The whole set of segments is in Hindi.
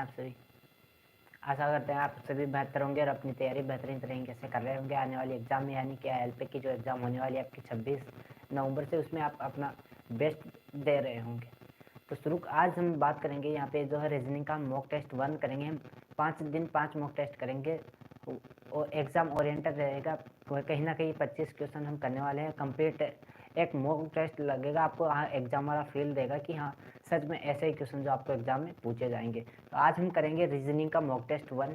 आप सभी? आशा करते हैं आप सभी बेहतर होंगे और अपनी तैयारी बेहतरीन तरीके से कर रहे होंगे। आने वाली एग्ज़ाम में यानी कि एलपी की जो एग्ज़ाम होने वाली है आपकी 26 नवंबर से, उसमें आप अपना बेस्ट दे रहे होंगे। तो शुरू आज हम बात करेंगे यहाँ पे जो है रीजनिंग का मॉक टेस्ट 1 करेंगे हम। 5 दिन 5 मॉक टेस्ट करेंगे और एग्ज़ाम ओरिएंटेड रहेगा। कहीं ना कहीं 25 क्वेश्चन हम करने वाले हैं कंप्लीट। एक मॉक टेस्ट लगेगा आपको, हाँ एग्ज़ाम वाला फील देगा कि हाँ सच में ऐसे ही क्वेश्चन जो आपको एग्ज़ाम में पूछे जाएंगे। तो आज हम करेंगे रीजनिंग का मॉक टेस्ट 1,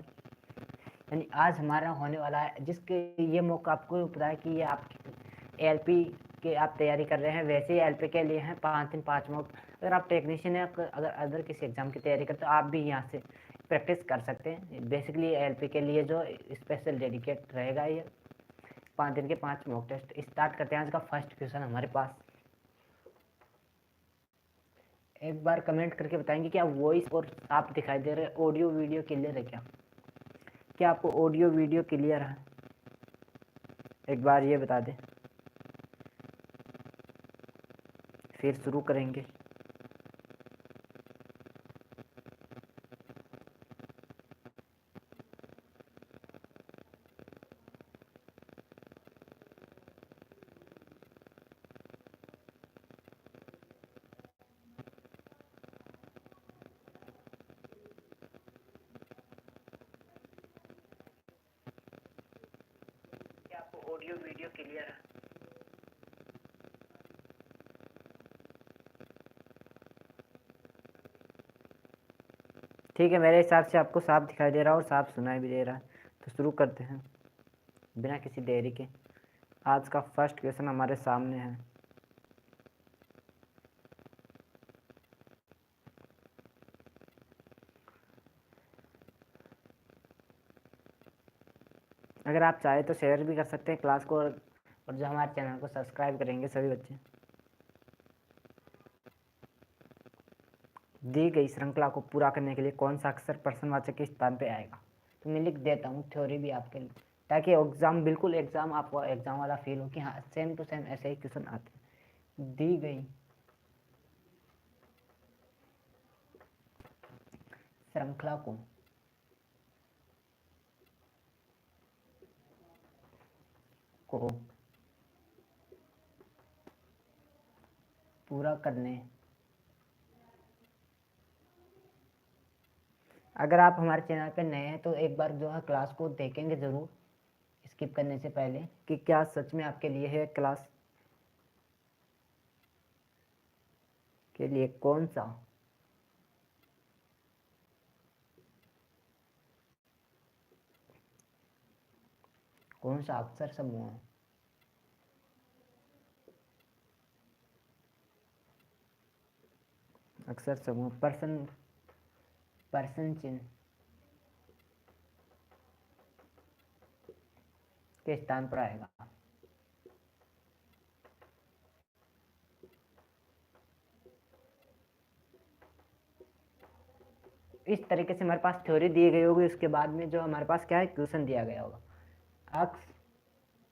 यानी आज हमारा होने वाला है, जिसके ये मॉक आपको पता है कि ये आपकी एलपी के आप तैयारी कर रहे हैं, वैसे ही एलपी के लिए हैं 5 दिन 5 मॉक। अगर आप टेक्नीशियन है, अगर अदर किसी एग्ज़ाम की तैयारी करते हो, आप भी यहाँ से प्रैक्टिस कर सकते हैं। बेसिकली एलपी के लिए जो स्पेशल डेडिकेट रहेगा ये 5 दिन के 5 मॉक टेस्ट। स्टार्ट करते हैं। आज का फर्स्ट क्वेश्चन हमारे पास, एक बार कमेंट करके बताएंगे क्या वॉइस और आप दिखाई दे रहे हैं, ऑडियो वीडियो क्लियर है क्या आपको ऑडियो वीडियो क्लियर है? एक बार ये बता दें, फिर शुरू करेंगे। क्या आपको ऑडियो वीडियो क्लियर है? ठीक है, मेरे हिसाब से आपको साफ दिखाई दे रहा है और साफ सुनाई भी दे रहा है। तो शुरू करते हैं बिना किसी देरी के। आज का फर्स्ट क्वेश्चन हमारे सामने है। अगर आप चाहे तो शेयर भी कर सकते हैं क्लास को, और जो हमारे चैनल को सब्सक्राइब करेंगे सभी बच्चे। दी गई श्रृंखला को पूरा करने के लिए कौन सा अक्षर प्रश्नवाचक के स्थान पे आएगा? तो मैं लिख देता हूँ थ्योरी भी आपके लिए, ताकि एग्जाम बिल्कुल एग्जाम आपको एग्जाम वाला फील हो कि हाँ सेम टू सेम ऐसे ही क्वेश्चन आते हैं। दी गई श्रृंखला को पूरा करने, अगर आप हमारे चैनल पे नए हैं तो एक बार जो है क्लास को देखेंगे ज़रूर स्किप करने से पहले कि क्या सच में आपके लिए है क्लास के लिए कौन सा अक्षर समूह है। अक्षर समूह पर्सन चिन्ह के स्थान पर आएगा। इस तरीके से हमारे पास थ्योरी दी गई होगी, उसके बाद में जो हमारे पास क्या है क्वेश्चन दिया गया होगा। अक्ष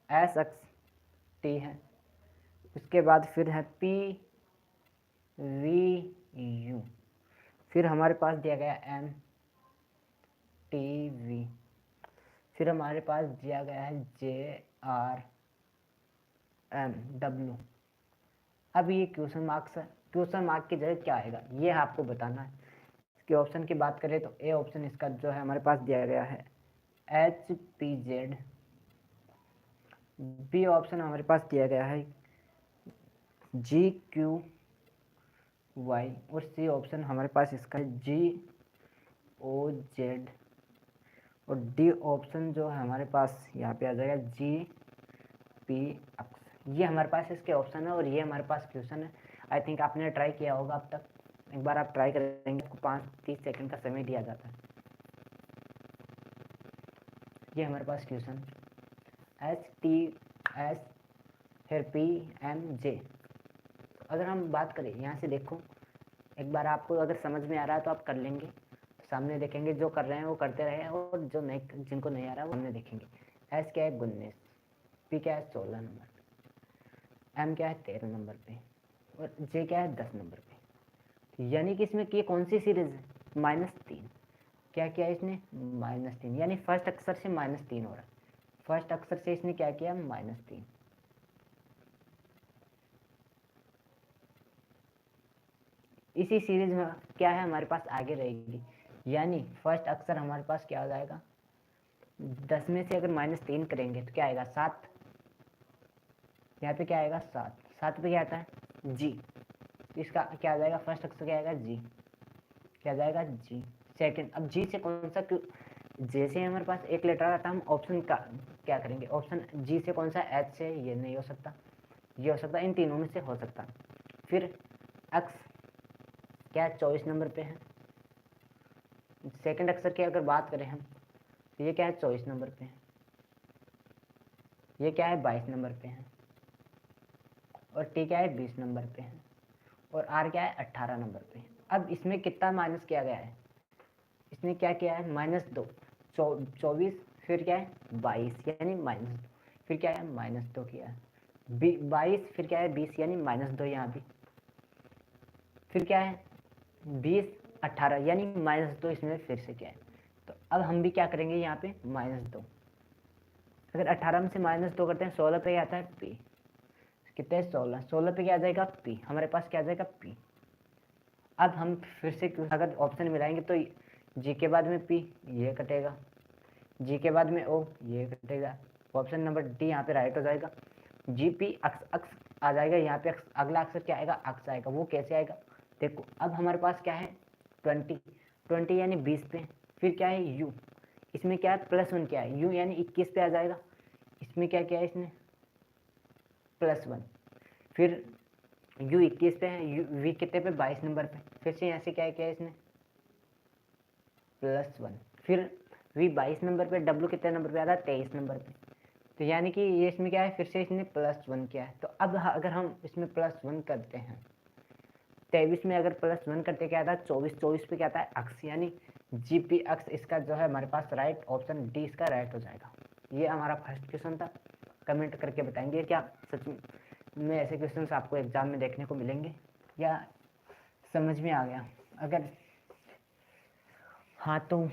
एस अक्ष टी है, उसके बाद फिर है पी वी यू, फिर हमारे पास दिया गया एम टी वी, फिर हमारे पास दिया गया है जे आर एम डब्ल्यू। अब ये क्वेश्चन मार्क की जगह क्या आएगा ये आपको बताना है। इसके ऑप्शन की बात करें तो ए ऑप्शन इसका जो है हमारे पास दिया गया है H P Z, B option हमारे पास दिया गया है जी क्यू वाई, और सी ऑप्शन हमारे पास इसका है जी ओ जेड, और डी ऑप्शन जो है हमारे पास यहाँ पे आ जाएगा जी पी एक्स। ये हमारे पास इसके ऑप्शन है और ये हमारे पास क्वेश्चन है। आई थिंक आपने ट्राई किया होगा अब तक, एक बार आप ट्राई करेंगे, आपको 5-30 सेकंड का समय दिया जाता है। ये हमारे पास क्वेश्चन एच टी एस फिर पी एम जे। अगर हम बात करें यहाँ से देखो, एक बार आपको अगर समझ में आ रहा है तो आप कर लेंगे, सामने देखेंगे जो कर रहे हैं वो करते रहे, और जो नहीं जिनको नहीं आ रहा है वो सामने देखेंगे। एस क्या है 19, पी क्या है 16 नंबर, एम क्या है 13 नंबर पे, और जे क्या है 10 नंबर पे। यानी कि इसमें की कौन सी सीरीज है -3, क्या किया इसने, -3, यानी फर्स्ट अक्षर से -3 हो रहा है। फर्स्ट अक्षर से इसने क्या किया, -3। इसी सीरीज में क्या है हमारे पास आगे रहेगी, यानी फर्स्ट अक्षर हमारे पास क्या हो जाएगा, 10 में से अगर -3 करेंगे तो क्या आएगा, 7। यहाँ पे क्या आएगा, 7। 7 पे क्या आता है, जी। इसका क्या आ जाएगा, फर्स्ट अक्षर क्या आएगा, जी। क्या जाएगा, जी। सेकंड, अब जी से कौन सा, जैसे हमारे पास एक लेटर आता है हम ऑप्शन का क्या करेंगे, ऑप्शन जी से कौन सा, एच से, ये नहीं हो सकता, ये हो सकता, इन तीनों में से हो सकता। फिर एक्स क्या 24 नंबर पे है। सेकंड अक्षर की अगर बात करें हम तो ये क्या है, 24 नंबर पे है। ये क्या है, 22 नंबर पे है। और टी क्या है, 20 नंबर पे है। और आर क्या है, 18 नंबर पे है। अब इसमें कितना माइनस किया गया है, इसने क्या किया है, -2, 24, फिर क्या है 22 यानी -2, फिर क्या है -2 किया है, 22, फिर क्या है 20 यानी -2 यहाँ भी, फिर क्या है 20, 18 यानी -2 इसमें फिर से क्या है। तो अब हम भी क्या करेंगे यहाँ पे, -2। अगर 18 में से -2 करते हैं 16 पे क्या आता है, पी। कितने, 16, 16 पे क्या आ जाएगा, पी। हमारे पास क्या आ जाएगा, पी। अब हम फिर से अगर ऑप्शन मिलाएंगे तो जी के बाद में पी, ये कटेगा, जी के बाद में ओ, ये कटेगा। ऑप्शन नंबर डी यहाँ पे राइट हो जाएगा। जी पी अक्स, अक्स आ जाएगा यहाँ पे, अगला अक्षर क्या आएगा, अक्स आएगा। वो कैसे आएगा, देखो अब हमारे पास क्या है 20, 20 यानी 20 पे। फिर क्या है यू, इसमें क्या है +1 क्या है, यू यानी 21 पे आ जाएगा। इसमें क्या किया है इसने, +1। फिर यू 21 पे है, यू वी कितने पे, 22 नंबर पे। फिर से यहाँ से क्या किया है इसने, +1। फिर वी 22 नंबर पे, डब्ल्यू कितने नंबर पे आता है, 23 नंबर पे। तो यानी कि ये इसमें क्या है, फिर से इसने +1 किया है। तो अब अगर हम इसमें +1 करते हैं, 23 में अगर +1 करते क्या आता है, 24, 24 पे क्या आता है, अक्स, यानी जी पी अक्स। इसका जो है हमारे पास राइट, ऑप्शन डी इसका राइट हो जाएगा। ये हमारा फर्स्ट क्वेश्चन था। कमेंट करके बताएंगे क्या सच में ऐसे क्वेश्चन आपको एग्जाम में देखने को मिलेंगे या समझ में आ गया। अगर हाँ तो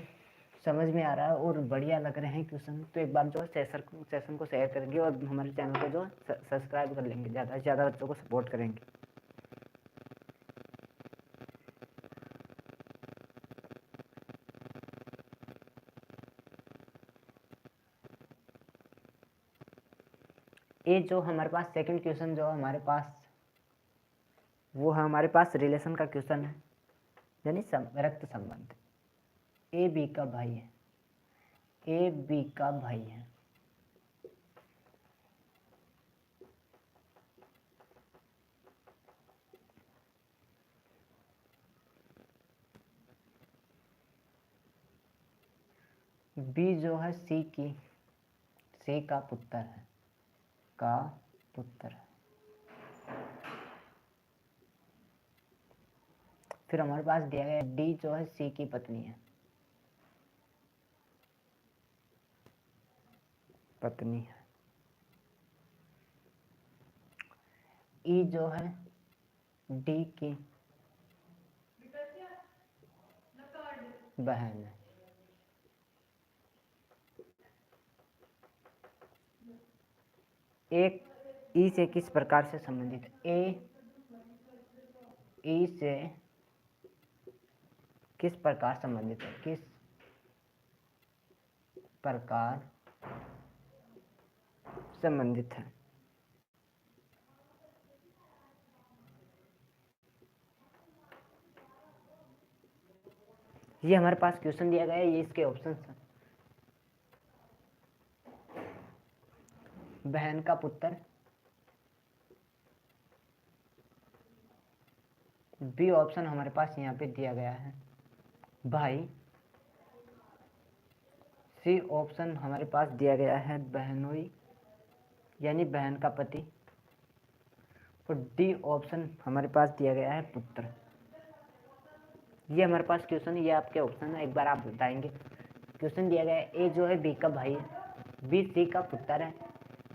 समझ में आ रहा है और बढ़िया लग रहे हैं क्वेश्चन, तो एक बार जो है सेशन को शेयर करेंगे और हमारे चैनल को जो सब्सक्राइब कर लेंगे, ज़्यादा से ज़्यादा बच्चों को सपोर्ट करेंगे। ये जो हमारे पास सेकंड क्वेश्चन जो हमारे पास, वो है हमारे पास रिलेशन का क्वेश्चन है, यानी रक्त संबंध। ए बी का भाई है, ए बी का भाई है। बी जो है सी का पुत्र है, का पुत्र है। फिर हमारे पास दिया गया डी जो है सी की पत्नी है, पत्नी है। ई जो है डी की बहन है। एक ई से किस प्रकार से संबंधित, ए ई से किस प्रकार संबंधित है, किस प्रकार संबंधित है। ये हमारे पास क्वेश्चन दिया गया है, ये इसके ऑप्शन हैं। बहन का पुत्र, बी ऑप्शन हमारे पास यहाँ पे दिया गया है भाई, सी ऑप्शन हमारे पास दिया गया है बहनोई यानी बहन का पति, और डी ऑप्शन हमारे पास दिया गया है पुत्र। ये हमारे पास क्वेश्चन, ये आपके ऑप्शन है, एक बार आप बताएंगे। क्वेश्चन दिया गया है ए जो है बी का भाई है, बी सी का पुत्र है,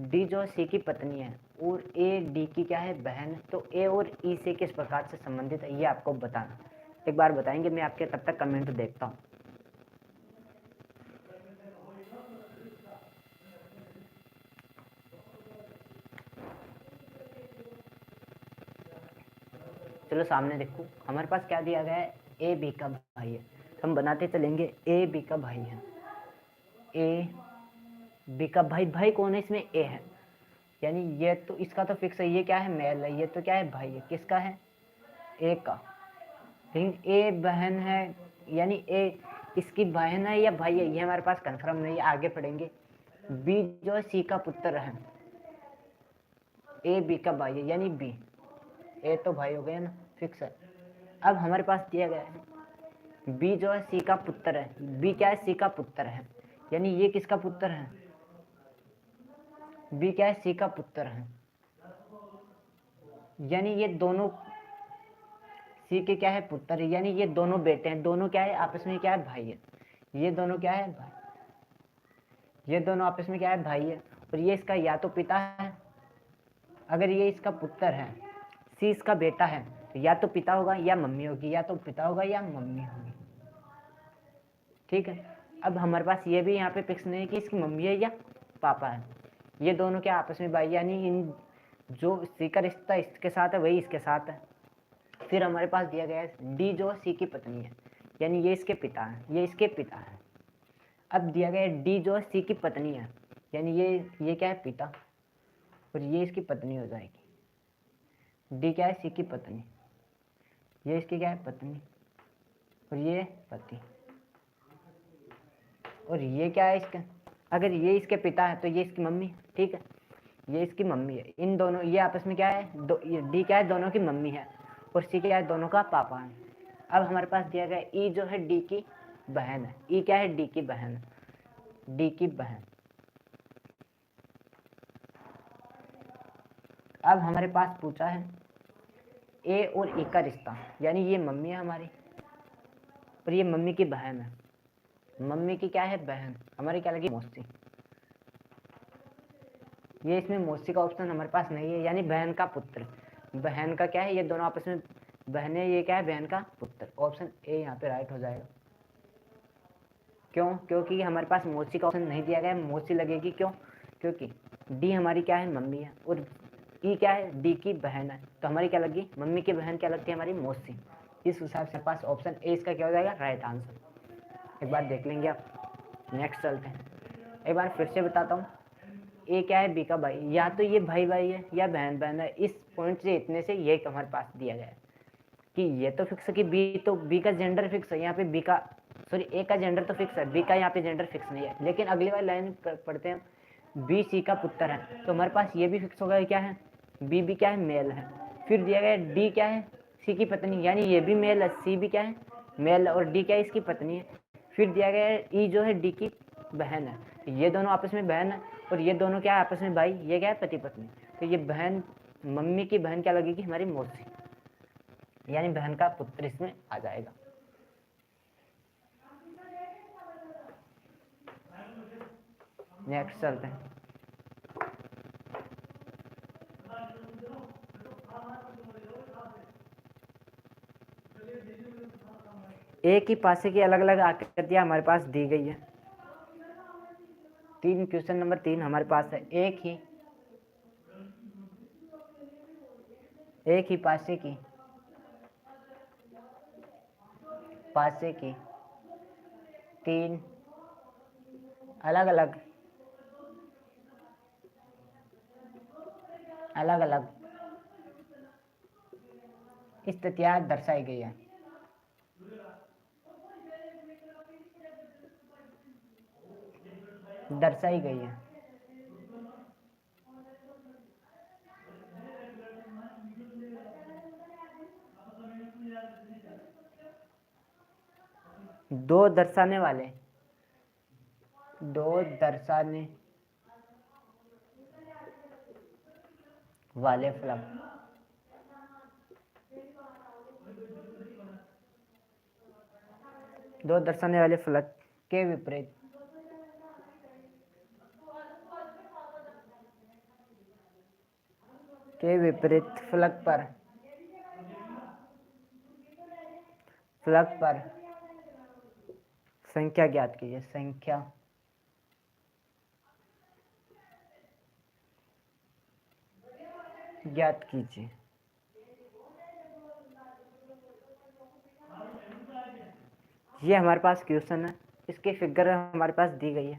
डी जो है सी की पत्नी है, और ए डी की क्या है, बहन है। तो ए और ई से किस प्रकार से संबंधित है, ये आपको बताना। एक बार बताएंगे, मैं आपके तब तक कमेंट देखता हूँ। चलो सामने देखो, हमारे पास क्या दिया गया है, ए बी का भाई है। हम बनाते चलेंगे, ए बी का भाई है, ए बी का भाई, भाई कौन है इसमें, ए है, यानी ये तो इसका तो फिक्स है, ये क्या है, मेल है, ये तो क्या है, भाई है, किसका है, ए का। लेकिन ए बहन है, यानी ए इसकी बहन है या भाई है, ये हमारे पास कंफर्म नहीं है, आगे पढ़ेंगे। बी जो है सी का पुत्र है, ए बी का भाई है, यानी बी, ए तो भाई हो गया ना, फिक्स है। अब हमारे पास दिया गया है बी जो है सी का पुत्र है, बी क्या है, सी का पुत्र है, यानी ये किसका पुत्र है, बी क्या है, सी का पुत्र है, यानी ये दोनों सी के क्या है, पुत्र है, यानी ये दोनों बेटे हैं, दोनों क्या है, आपस में क्या है, भाई है, ये दोनों क्या है, भाई, ये दोनों आपस में क्या है, भाई है, और ये इसका या तो पिता है, अगर ये इसका पुत्र है, सी इसका बेटा है, तो या तो पिता होगा या मम्मी होगी, या तो पिता होगा या मम्मी होगी, ठीक है। अब हमारे पास ये भी यहाँ पे फिक्स नहीं है कि इसकी मम्मी है या पापा है, ये दोनों क्या आपस में भाई, यानी इन जो सी का रिश्ता इसके साथ है वही इसके साथ है। फिर हमारे पास दिया गया है डी जो सी की पत्नी है, यानी ये इसके पिता है, ये इसके पिता है। अब दिया गया है डी जो सी की पत्नी है, यानी ये क्या है, पिता, और ये इसकी पत्नी हो जाएगी। डी क्या है, सी की पत्नी, ये इसकी क्या है, पत्नी, और ये पति, और ये क्या है इसका, अगर ये इसके पिता है तो ये इसकी मम्मी, ठीक है, ये इसकी मम्मी है। इन दोनों ये आपस में क्या है, डी क्या है, दोनों की मम्मी है, और सी क्या है, दोनों का पापा है। अब हमारे पास दिया गया ई जो है डी की बहन है, ई क्या है, डी की बहन है, डी की बहन। अब हमारे पास पूछा है ए और ई का रिश्ता, यानी ये मम्मी है हमारी और ये मम्मी की बहन है, मम्मी की क्या है, बहन, हमारी क्या लगी, मौसी। ये इसमें मौसी का ऑप्शन हमारे पास नहीं है, यानी बहन का पुत्र, बहन का क्या है, ये दोनों आपस में बहनें, ये क्या है, बहन का पुत्र, ऑप्शन ए यहाँ पे राइट हो जाएगा। क्यों, क्योंकि हमारे पास मौसी का ऑप्शन नहीं दिया गया है, मौसी लगेगी, क्यों, क्योंकि डी हमारी क्या है, मम्मी है, और ई क्या है, डी की बहन है, तो हमारी क्या लगी, मम्मी की बहन क्या लगती है, हमारी मौसी। इस हिसाब से पास ऑप्शन ए इसका क्या हो जाएगा, राइट आंसर। एक बार देख लेंगे आप, नेक्स्ट चलते हैं। एक बार फिर से बताता हूँ, ए क्या है, बी का भाई, या तो ये भाई भाई है या बहन बहन है, इस पॉइंट से इतने से ये हमारे पास दिया गया है कि ये तो फिक्स है कि बी, तो बी का जेंडर फिक्स है, यहाँ पे बी का सॉरी ए का जेंडर तो फिक्स है, बी का यहाँ पे जेंडर फिक्स नहीं है। लेकिन अगली वाली लाइन पढ़ते हैं, बी सी का पुत्र है, तो हमारे पास ये भी फिक्स होगा, क्या है, बी भी क्या है, मेल है। फिर दिया गया डी क्या है, सी की पत्नी, यानी ये भी मेल है, सी भी क्या है, मेल, और डी क्या है, इसकी पत्नी है। फिर दिया गया ई जो है डी की बहन है, ये दोनों आपस में बहन है, और ये दोनों क्या है, आपस में भाई, ये क्या है, पति पत्नी। तो ये बहन, मम्मी की बहन क्या लगेगी, हमारी मौसी, यानी बहन का पुत्र इसमें आ जाएगा। नेक्स्ट चलते हैं। एक ही पासे की अलग अलग आकृतियां हमारे पास दी गई है। क्वेश्चन नंबर 3 हमारे पास है, एक ही पासे की 3 अलग अलग स्थितियां दर्शाई गई है। दो दर्शाने वाले फलक, दो दर्शाने वाले फलक के विपरीत फलक पर संख्या ज्ञात कीजिए, संख्या ज्ञात कीजिए। ये हमारे पास क्वेश्चन है, इसकी फिगर हमारे पास दी गई है।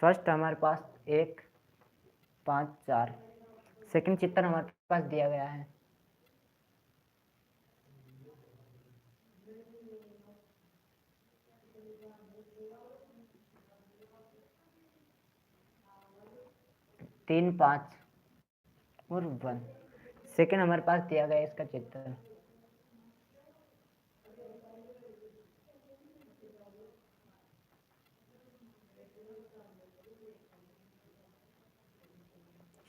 फर्स्ट हमारे पास 1 5 4, सेकंड चित्र हमारे पास दिया गया है। तीन 5 और 1, सेकंड हमारे पास दिया गया है इसका चित्र।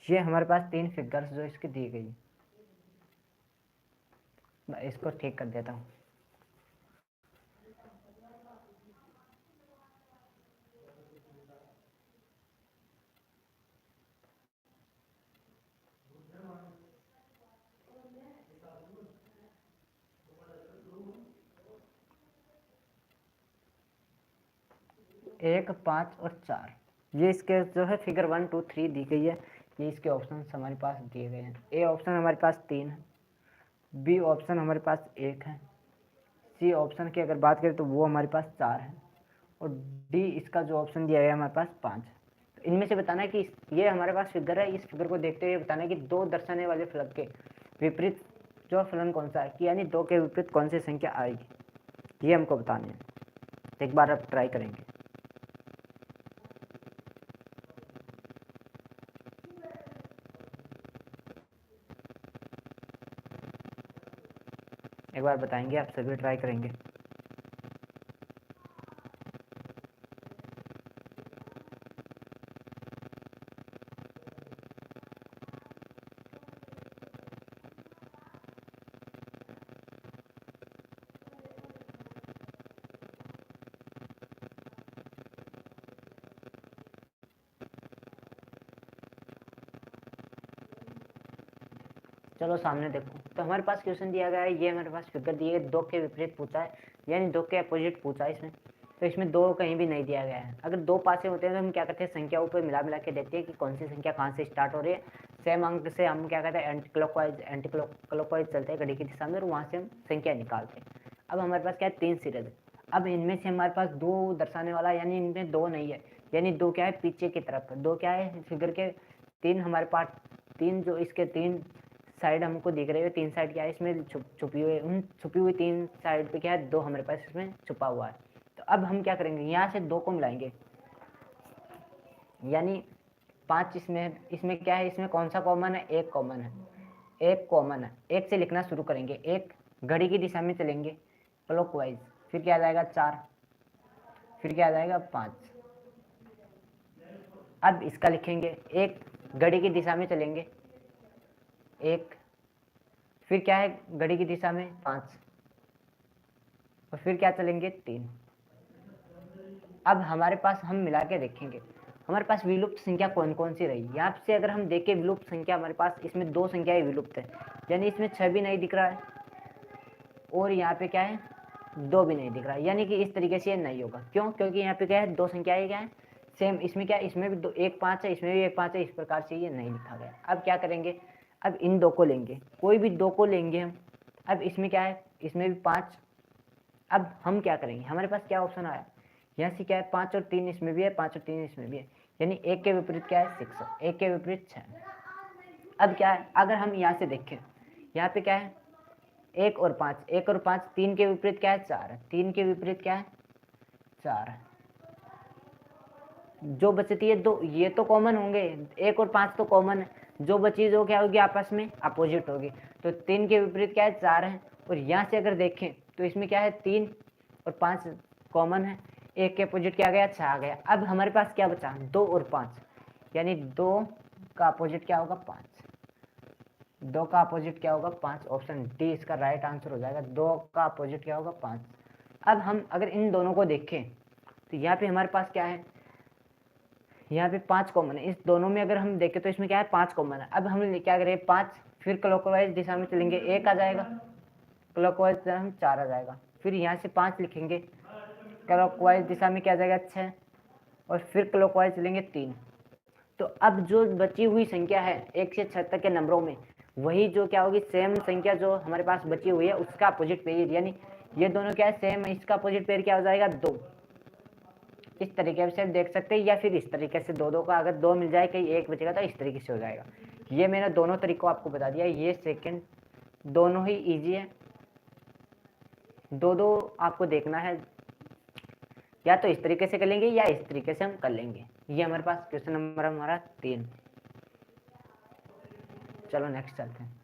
ये हमारे पास 3 फिगर्स जो इसकी दी गई। मैं इसको ठीक कर देता हूँ। एक 5 और 4, ये इसके जो है फिगर 1 2 3 दी गई है। ये इसके ऑप्शन हमारे पास दिए गए हैं। ए ऑप्शन हमारे पास 3 है, बी ऑप्शन हमारे पास 1 है, सी ऑप्शन की अगर बात करें तो वो हमारे पास 4 है, और डी इसका जो ऑप्शन दिया गया है हमारे पास 5 है। तो इनमें से बताना है कि ये हमारे पास फिगर है, इस फिगर को देखते हुए बताना है कि दो दर्शाने वाले फलक के विपरीत जो फलन कौन सा है, कि यानी दो के विपरीत कौन सी संख्या आएगी, ये हमको बतानी है। तो एक बार अब ट्राई करेंगे। एक बार बताएंगे, आप सभी ट्राई करेंगे। चलो सामने देखो, तो हमारे पास क्वेश्चन दिया गया है, ये हमारे पास फिगर दी है, दो के विपरीत पूछा है, यानी दो के अपोजिट पूछा है इसमें। तो इसमें दो कहीं भी नहीं दिया गया है। अगर दो पासे होते हैं तो हम क्या करते हैं, संख्याओं पर मिला मिला के देखते हैं कि कौन सी संख्या कहाँ से स्टार्ट हो रही है। सेम अंक से हम क्या करते हैं, एंटी क्लॉकवाइज चलते हैं घड़ी की दिशा में, और वहाँ से हम संख्या निकालते हैं। अब हमारे पास क्या है, 3 सीरीज। अब इनमें से हमारे पास दो दर्शाने वाला, यानी इनमें दो नहीं है, यानी दो क्या है पीछे की तरफ, दो क्या है फिगर के 3 हमारे पास, 3 जो इसके 3 साइड हमको दिख रहे हैं, 3 साइड क्या है इसमें छुपी हुई, उन छुपी हुई 3 साइड पे क्या है, दो हमारे पास इसमें छुपा हुआ है। तो अब हम क्या करेंगे, यहाँ से दो को मिलाएंगे, यानी 5 इसमें, इसमें क्या है, इसमें कौन सा कॉमन है, एक कॉमन है, एक कॉमन है। एक से लिखना शुरू करेंगे, एक घड़ी की दिशा में चलेंगे क्लॉकवाइज, फिर क्या आ जाएगा 4, फिर क्या आ जाएगा 5। अब इसका लिखेंगे, एक घड़ी की दिशा में चलेंगे, एक, फिर क्या है घड़ी की दिशा में 5, और फिर क्या चलेंगे 3। अब हमारे पास हम मिला के देखेंगे हमारे पास विलुप्त संख्या कौन कौन सी रही। यहाँ से अगर हम देखें विलुप्त संख्या, हमारे पास इसमें दो संख्याएं विलुप्त है, यानी इसमें 6 भी नहीं दिख रहा है, और यहाँ पे क्या है 2 भी नहीं दिख रहा है, यानी कि इस तरीके से ये नहीं होगा। क्यों, क्योंकि यहाँ पे क्या है दो संख्याएं क्या है सेम, इसमें क्या है, इसमें भी 1 5 है, इसमें भी 1 5 है, इस प्रकार से ये नहीं लिखा गया। अब क्या करेंगे, अब इन दो को लेंगे, कोई भी दो को लेंगे हम। अब इसमें क्या है, इसमें भी 5। अब हम क्या करेंगे, हमारे पास क्या ऑप्शन आया, यहाँ से क्या है 5 और 3 इसमें भी है, 5 और 3 इसमें भी है, यानी एक के विपरीत क्या है 6, एक के विपरीत 6। अब क्या है, अगर हम यहाँ से देखें, यहाँ पे क्या है 1 और 5, 1 और 5, 3 के विपरीत क्या है 4 है, 3 के विपरीत क्या है 4 है। जो बचती है दो, ये तो कॉमन होंगे, 1 और 5 तो कॉमन है, जो बची जो क्या होगी आपस में अपोजिट होगी। तो 3 के विपरीत क्या है 4 है, और यहाँ से अगर देखें तो इसमें क्या है 3 और 5 कॉमन है, एक के अपोजिट क्या आ गया 6 आ गया। अब हमारे पास क्या बचा 2 और 5, यानी 2 का अपोजिट क्या होगा 5, 2 का अपोजिट क्या होगा 5, ऑप्शन डी इसका राइट आंसर हो जाएगा। 2 का अपोजिट क्या होगा 5। अब हम अगर इन दोनों को देखें तो यहाँ पे हमारे पास क्या है, यहाँ पे 5 कॉमन है, इस दोनों में अगर हम देखें तो इसमें क्या है 5 कॉमन है। अब हम क्या करें 5, फिर क्लॉकवाइज दिशा में चलेंगे 1 आ जाएगा, क्लॉकवाइज दिशा में 4 आ जाएगा। फिर यहाँ से 5 लिखेंगे, क्लॉकवाइज दिशा में क्या आ जाएगा 6, और फिर क्लॉकवाइज चलेंगे 3। तो अब जो बची हुई संख्या है 1 से 6 तक के नंबरों में, वही जो क्या होगी, सेम संख्या जो हमारे पास बची हुई है उसका अपोजिट पेयर, यानी ये दोनों क्या है सेम है, इसका अपोजिट पेयर क्या हो जाएगा 2। इस तरीके से देख सकते हैं, या फिर इस तरीके से दो का अगर 2 मिल जाए कहीं 1 बचेगा तो इस तरीके से हो जाएगा। ये मैंने दोनों तरीकों आपको बता दिया, ये सेकंड दोनों ही इजी है, दो आपको देखना है, या तो इस तरीके से कर लेंगे या इस तरीके से हम कर लेंगे। ये हमारे पास क्वेश्चन नंबर हमारा 3। चलो नेक्स्ट चलते हैं।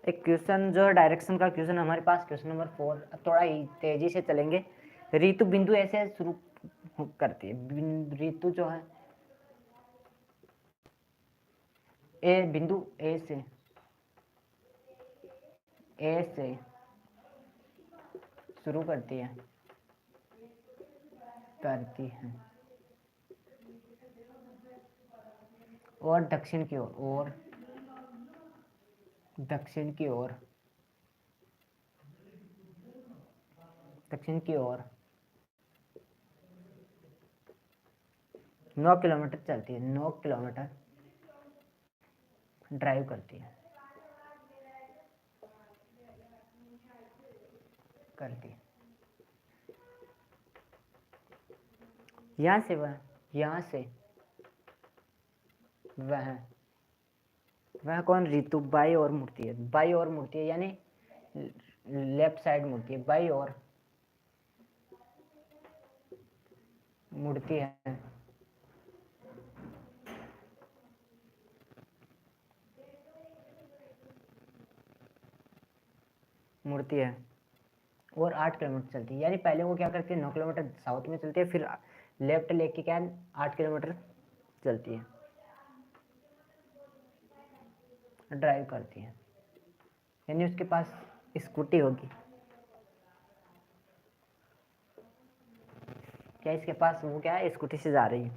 एक क्वेश्चन जो है डायरेक्शन का क्वेश्चन हमारे पास, क्वेश्चन नंबर 4। थोड़ा ही तेजी से चलेंगे। ऋतु बिंदु ऐसे शुरू करती है, ऋतु जो है ए बिंदु ए से शुरू करती है और दक्षिण की ओर दक्षिण की ओर 9 किलोमीटर चलती है, 9 किलोमीटर ड्राइव करती है यहाँ से वह कौन, ऋतु बाई और मुड़ती है, यानी लेफ्ट साइड मुड़ती है, बाई और मुड़ती है। और 8 किलोमीटर चलती है, यानी पहले वो क्या करती है 9 किलोमीटर साउथ में चलती है, फिर लेफ्ट लेके क्या 8 किलोमीटर चलती है, ड्राइव करती है, यानी उसके पास स्कूटी होगी। क्या इसके पास वो क्या है, स्कूटी से जा रही है।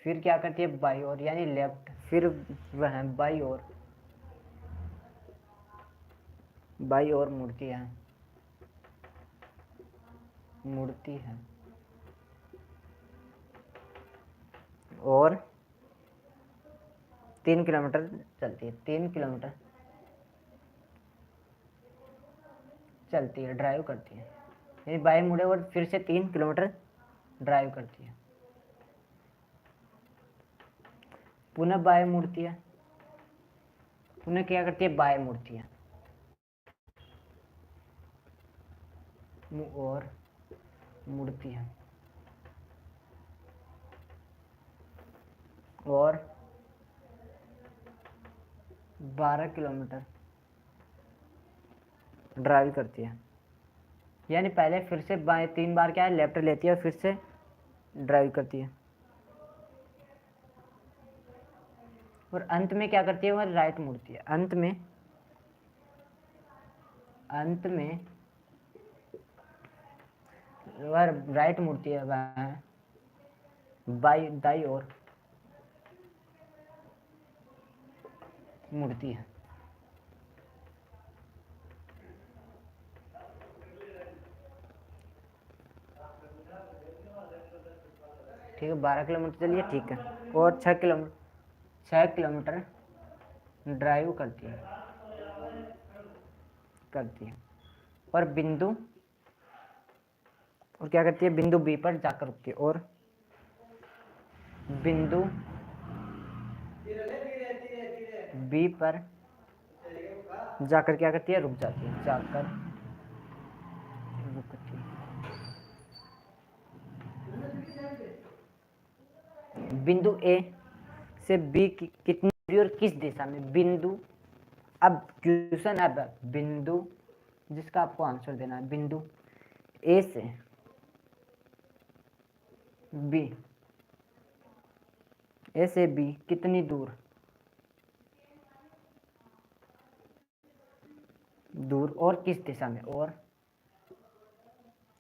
फिर क्या करती है बाई और, यानी लेफ्ट, फिर वह बाई और मुड़ती है और 3 किलोमीटर चलती है, 3 किलोमीटर चलती है, ड्राइव करती है, यानी बाई मुड़े और फिर से 3 किलोमीटर ड्राइव करती है। पुनः बाएं मुड़ती है, पुनः क्या करती है बाएं मुड़ती है और मुड़ती है और 12 किलोमीटर ड्राइव करती है, यानी पहले फिर से बाएं 3 बार क्या है लेफ्ट लेती है और फिर से ड्राइव करती है, और अंत में क्या करती है वह राइट मुड़ती है। अंत में वह राइट मुड़ती है, वह दाई और मुड़ती है। ठीक है 12 किलोमीटर चलिए, ठीक है, और 6 किलोमीटर ड्राइव करती है और क्या करती है बिंदु बी पर जाकर रुकती है, और बिंदु बी पर जाकर क्या करती है रुक जाती है, बिंदु ए से बी की कितनी दूरी और किस दिशा में। अब बिंदु जिसका आपको आंसर देना है, बिंदु ए से बी, ए से बी कितनी दूर, दूर और किस दिशा में, और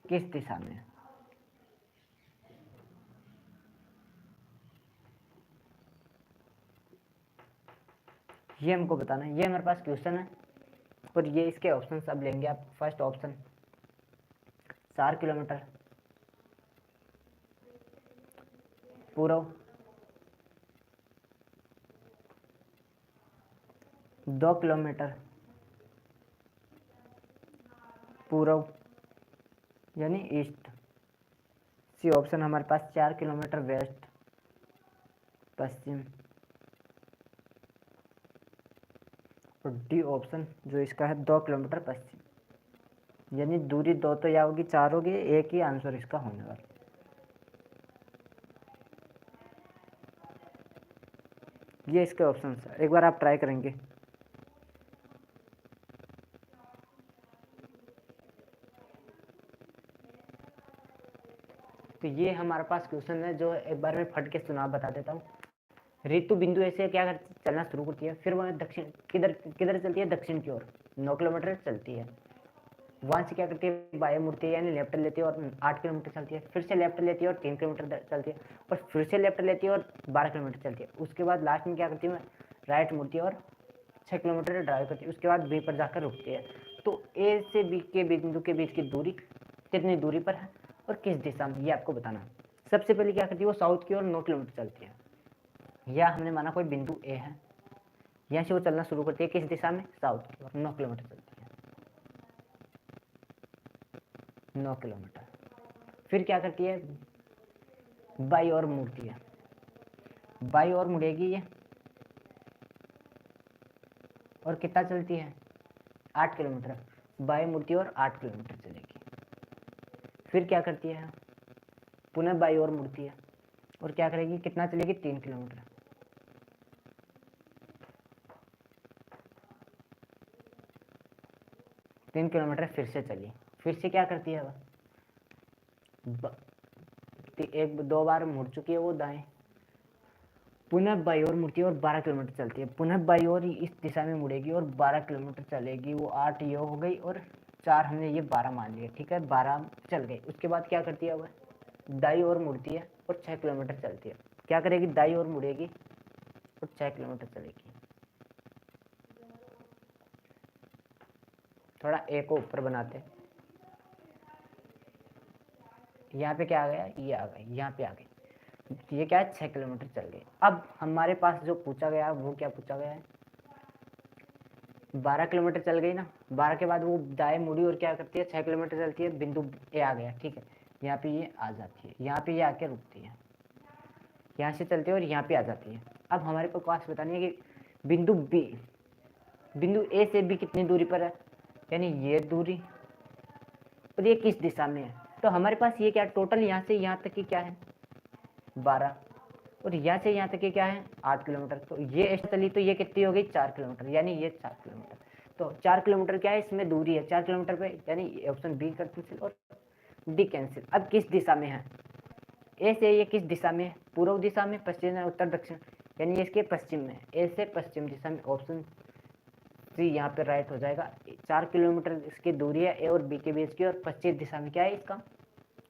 किस दिशा में। ये हमको बताना है, ये हमारे पास क्वेश्चन है और ये इसके ऑप्शन सब लेंगे आप। फर्स्ट ऑप्शन 4 किलोमीटर पूर्व, 2 किलोमीटर पूर्व यानी ईस्ट। सी ऑप्शन हमारे पास 4 किलोमीटर वेस्ट पश्चिम। और डी ऑप्शन जो इसका है 2 किलोमीटर पश्चिम, यानी दूरी 2 तो या होगी 4 होगी, एक ही आंसर इसका होने वाला। ये इसके ऑप्शन है, एक बार आप ट्राई करेंगे। तो ये हमारे पास क्वेश्चन है जो एक बार मैं फट के सुना बता देता हूँ। ऋतु बिंदु ऐसे क्या चलना शुरू करती है, फिर वह दक्षिण किधर किधर चलती है, दक्षिण की ओर 9 किलोमीटर चलती है। वहां से क्या करती है, बाएं मुड़ती है यानी लेफ्ट लेती है और 8 किलोमीटर चलती है। फिर से लेफ्ट लेती है और 3 किलोमीटर चलती है, और फिर से लेफ्ट लेती है और 12 किलोमीटर चलती है। उसके बाद लास्ट में क्या करती है, राइट मुड़ती है और 6 किलोमीटर ड्राइव करती है। उसके बाद बी पर जाकर रुकती है। तो ए से बी के बिंदु के बीच की दूरी कितनी दूरी पर है और किस दिशा में, ये आपको बताना है। सबसे पहले क्या करती है, वो साउथ की ओर 9 किलोमीटर चलती है। या हमने माना कोई बिंदु ए है, यहाँ से वो चलना शुरू करती है किस दिशा में, साउथ की ओर 9 किलोमीटर चलती है, 9 किलोमीटर। फिर क्या करती है, बाई ओर मुड़ती है, बाई ओर मुड़ेगी ये, और कितना चलती है, 8 किलोमीटर। बाई मुड़ती है और 8 किलोमीटर चलेगी। फिर क्या करती है, पुनः बाई ओर मुड़ती है और क्या करेगी, कितना चलेगी, 3 किलोमीटर। तीन किलोमीटर फिर से चली। फिर से क्या करती है, एक दो बार मुड़ चुकी है वो दाएं, पुनः बाई ओर मुड़ती है और 12 किलोमीटर चलती है। पुनः बाई ओर इस दिशा में मुड़ेगी और 12 किलोमीटर चलेगी। वो 8 ये हो गई और 4 हमने ये 12 मान लिया, ठीक है, 12 चल गई। उसके बाद क्या करती है, वह दाई ओर मुड़ती है और 6 किलोमीटर चलती है। क्या करेगी, दाई ओर मुड़ेगी और 6 किलोमीटर चलेगी। थोड़ा ए को ऊपर बनाते, यहाँ पे क्या आ गया, ये आ गई, यहाँ पे आ गई। ये क्या है, 6 किलोमीटर चल गए। अब हमारे पास जो पूछा गया वो क्या पूछा गया है, 12 किलोमीटर चल गई ना। 12 के बाद वो दाएं मुड़ी और क्या करती है, 6 किलोमीटर चलती है, बिंदु ए आ गया, ठीक है। यहाँ पे ये आ जाती है, यहाँ पे ये आके रुकती है, यहाँ से चलती है और यहाँ पे आ जाती है। अब हमारे पास बतानी है कि बिंदु बी, बिंदु ए से बी कितनी दूरी पर है, यानी ये दूरी, और ये किस दिशा में है। तो हमारे पास ये क्या, टोटल यहाँ से यहाँ तक की क्या है, 12, और यहाँ से यहाँ तक की क्या है, 8 किलोमीटर। तो ये ऐसे चली तो ये कितनी हो गई, 4 किलोमीटर, यानी ये 4 किलोमीटर। तो 4 किलोमीटर क्या है, इसमें दूरी है 4 किलोमीटर पे, यानी ऑप्शन बी कर कैंसिल और डी कैंसिल। अब किस दिशा में है, ए से ये किस दिशा में है, पूर्व दिशा में, पश्चिम, उत्तर, दक्षिण, यानी इसके पश्चिम में, ए से पश्चिम दिशा में। ऑप्शन सी यहाँ पे राइट हो जाएगा। 4 किलोमीटर इसकी दूरी है ए और बी के बीच की, और पश्चिम दिशा में क्या है, इसका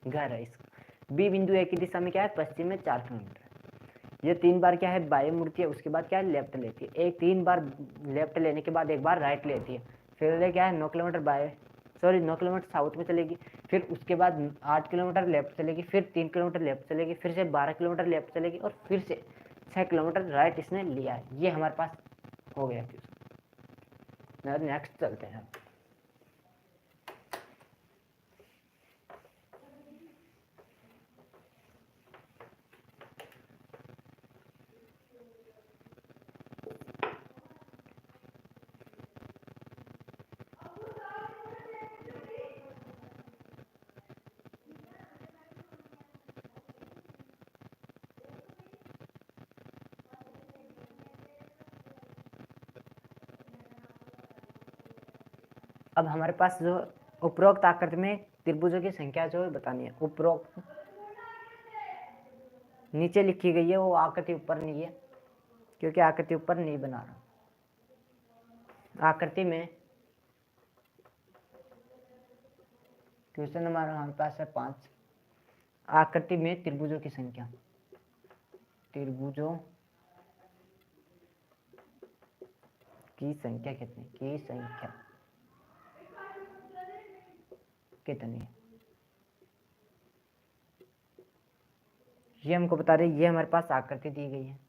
घर है। इसका बी बिंदु ए की दिशा में क्या है, पश्चिम में 4 किलोमीटर। ये 3 बार क्या है, बाएं मुड़ती है, उसके बाद क्या है, लेफ्ट लेती है। एक 3 बार लेफ्ट लेने के बाद एक बार राइट लेती है। फिर क्या है, 9 किलोमीटर 9 किलोमीटर साउथ में चलेगी। फिर उसके बाद 8 किलोमीटर लेफ्ट चलेगी, फिर 3 किलोमीटर लेफ्ट चलेगी, फिर से 12 किलोमीटर लेफ्ट चलेगी, और फिर से 6 किलोमीटर राइट इसने लिया है। ये हमारे पास हो गया। नेक्स्ट चलते हैं। अब हमारे पास जो उपरोक्त आकृति में त्रिभुजों की संख्या जो है बतानी है। उपरोक्त नीचे लिखी गई है वो आकृति ऊपर नहीं है, क्योंकि आकृति ऊपर नहीं बना रहा। आकृति में क्वेश्चन नंबर हमारे पास है 5। आकृति में त्रिभुजों की संख्या, त्रिभुजों की संख्या कितनी, की संख्या कितनी है, ये हमको बता रहे। ये हमारे पास आकृति दी गई है।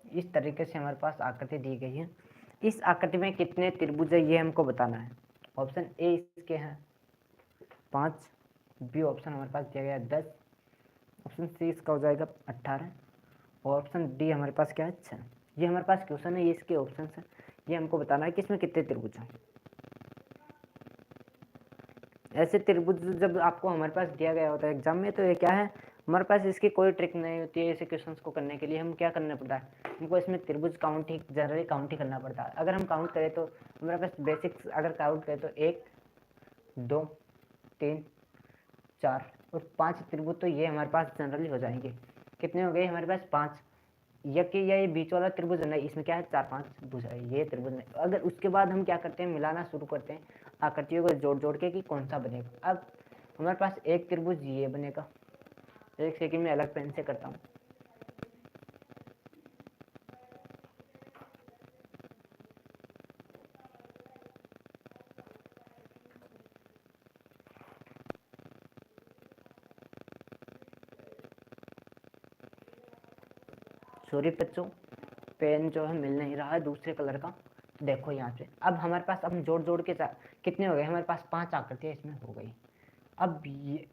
इस तरीके से हमारे पास आकृति दी गई है। इस आकृति में कितने त्रिभुज है ये हमको बताना है। ऑप्शन ए इसके हैं 5, बी ऑप्शन हमारे पास दिया गया है 10, ऑप्शन सी इसका हो जाएगा 18 और ऑप्शन डी हमारे पास क्या है 6। ये हमारे पास क्वेश्चन है, ये इसके ऑप्शन है। ये हमको बताना है कि इसमें कितने त्रिभुज हैं। ऐसे त्रिभुज जब आपको हमारे पास दिया गया होता है एग्जाम में, तो ये क्या है, हमारे पास इसकी कोई ट्रिक नहीं होती है। ऐसे क्वेश्चंस को करने के लिए हम क्या करना पड़ता है, हमको इसमें त्रिभुज काउंट ही जनरली काउंट ही करना पड़ता है। अगर हम काउंट करें तो हमारे पास बेसिक्स अगर काउंट करें तो 1 2 3 4 और 5 त्रिभुज तो ये हमारे पास जनरली हो जाएंगे। कितने हो गए हमारे पास 5। ये बीच वाला त्रिभुज नहीं, इसमें क्या है 4-5 भुज है, ये त्रिभुज नहीं। अगर उसके बाद हम क्या करते हैं, मिलाना शुरू करते हैं आकृतियों को जोड़ जोड़ के कि कौन सा बनेगा। अब हमारे पास एक त्रिभुज ये बनेगा। एक सेकंड में अलग पेन से करता हूँ। सॉरी बच्चों, पेन जो है मिल नहीं रहा है दूसरे कलर का। देखो यहाँ पे अब हमारे पास हम जोड़ जोड़ के कितने हो गए, हमारे पास 5 आकृतियाँ इसमें हो गई। अब ये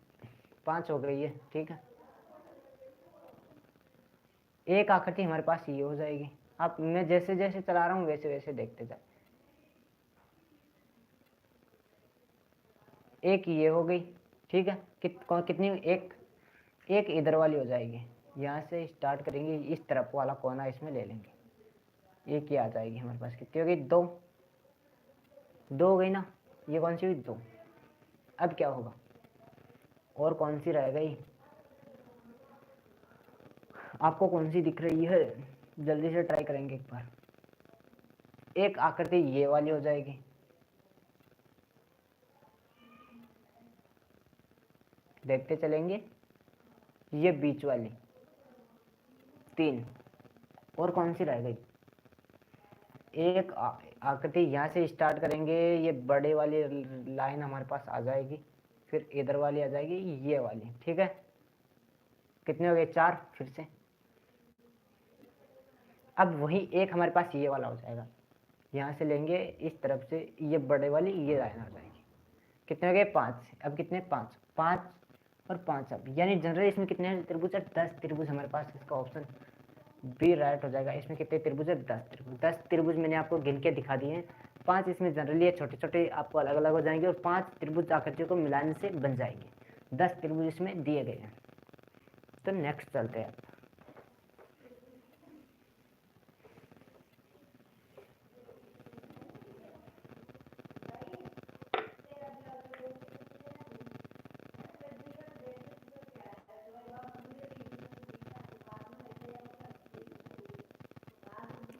5 हो गई है, ठीक है। एक आकृति हमारे पास ये हो जाएगी। अब मैं जैसे जैसे चला रहा हूँ वैसे वैसे देखते जाए। एक ये हो गई, ठीक है। कितनी, एक इधर वाली हो जाएगी। यहाँ से स्टार्ट करेंगे, इस तरफ वाला कोना इसमें ले लेंगे। एक ये आ जाएगी हमारे पास। कितनी हो गई, 2 हो गई ना। ये कौन सी हुई, 2। अब क्या होगा, और कौन सी रह गई, आपको कौन सी दिख रही है, जल्दी से ट्राई करेंगे एक बार। एक आकृति ये वाली हो जाएगी, देखते चलेंगे। ये बीच वाली 3, और कौन सी रह गई, एक आकृति यहाँ से स्टार्ट करेंगे, ये बड़े वाली लाइन हमारे पास आ जाएगी, फिर इधर वाली आ जाएगी, ये वाली, ठीक है। कितने हो गए, 4 फिर से। अब वही एक हमारे पास ये वाला हो जाएगा, यहाँ से लेंगे इस तरफ से, ये बड़े वाली ये लाइन आ जाएगी। कितने हो गए, 5। अब कितने, 5 और 5। अब यानी जनरली इसमें कितने त्रिभुज है, 10 त्रिभुज हमारे पास। इसका ऑप्शन बी राइट हो जाएगा। इसमें कितने त्रिभुज है, 10 त्रिभुज। 10 त्रिभुज मैंने आपको गिन के दिखा दिए हैं। 5 इसमें जनरली है, छोटे छोटे आपको अलग अलग हो जाएंगे, और 5 त्रिभुज आकृतियों को मिलाने से बन जाएंगे। 10 त्रिभुज इसमें दिए गए हैं। तो नेक्स्ट चलते हैं।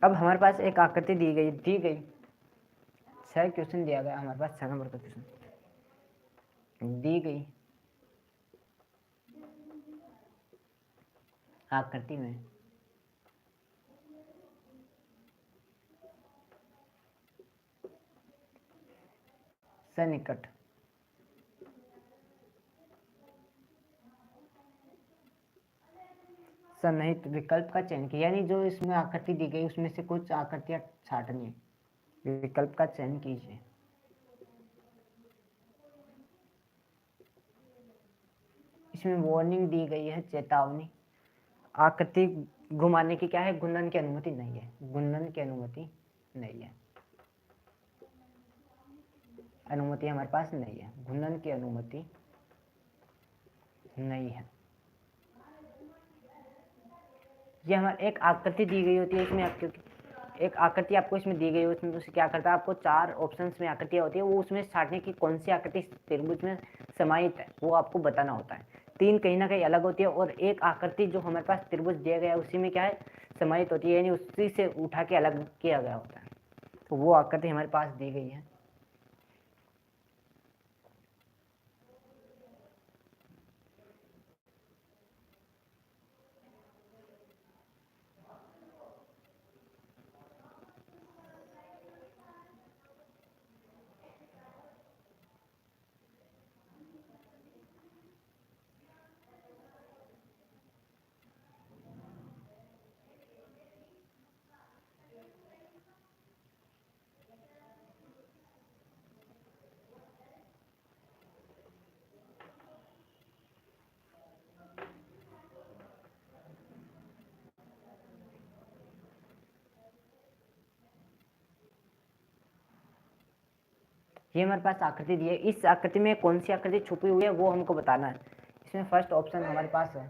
अब हमारे पास एक आकृति दी गई 6 क्वेश्चन दिया गया हमारे पास, 6 नंबर का क्वेश्चन दी गई आकृति में सन्निकट सन्निहित विकल्प का चयन किया, यानी जो इसमें आकृति दी गई उसमें से कुछ आकृतियां छाटनी है। विकल्प का चयन कीजिए। इसमें वार्निंग दी गई है, चेतावनी। आकृति घुमाने की क्या है, घूर्णन की अनुमति नहीं है, घूर्णन की अनुमति नहीं है, अनुमति हमारे पास नहीं है, घूर्णन की अनुमति नहीं है। ये हमारे एक आकृति दी गई होती है इसमें, आपको एक आकृति आपको इसमें दी गई है, उसमें उसे क्या करता है, आपको 4 ऑप्शंस में आकृतियाँ होती है, वो उसमें छांटने की कौन सी आकृति त्रिभुज में समाहित है वो आपको बताना होता है। 3 कहीं ना कहीं अलग होती है और एक आकृति जो हमारे पास त्रिभुज दिया गया है उसी में क्या है, समाहित होती है, यानी उसी से उठा के अलग किया गया होता है, तो वो आकृति हमारे पास दी गई है। ये हमारे पास आकृति दी है, इस आकृति में कौन सी आकृति छुपी हुई है वो हमको बताना है। इसमें फर्स्ट ऑप्शन हमारे पास है,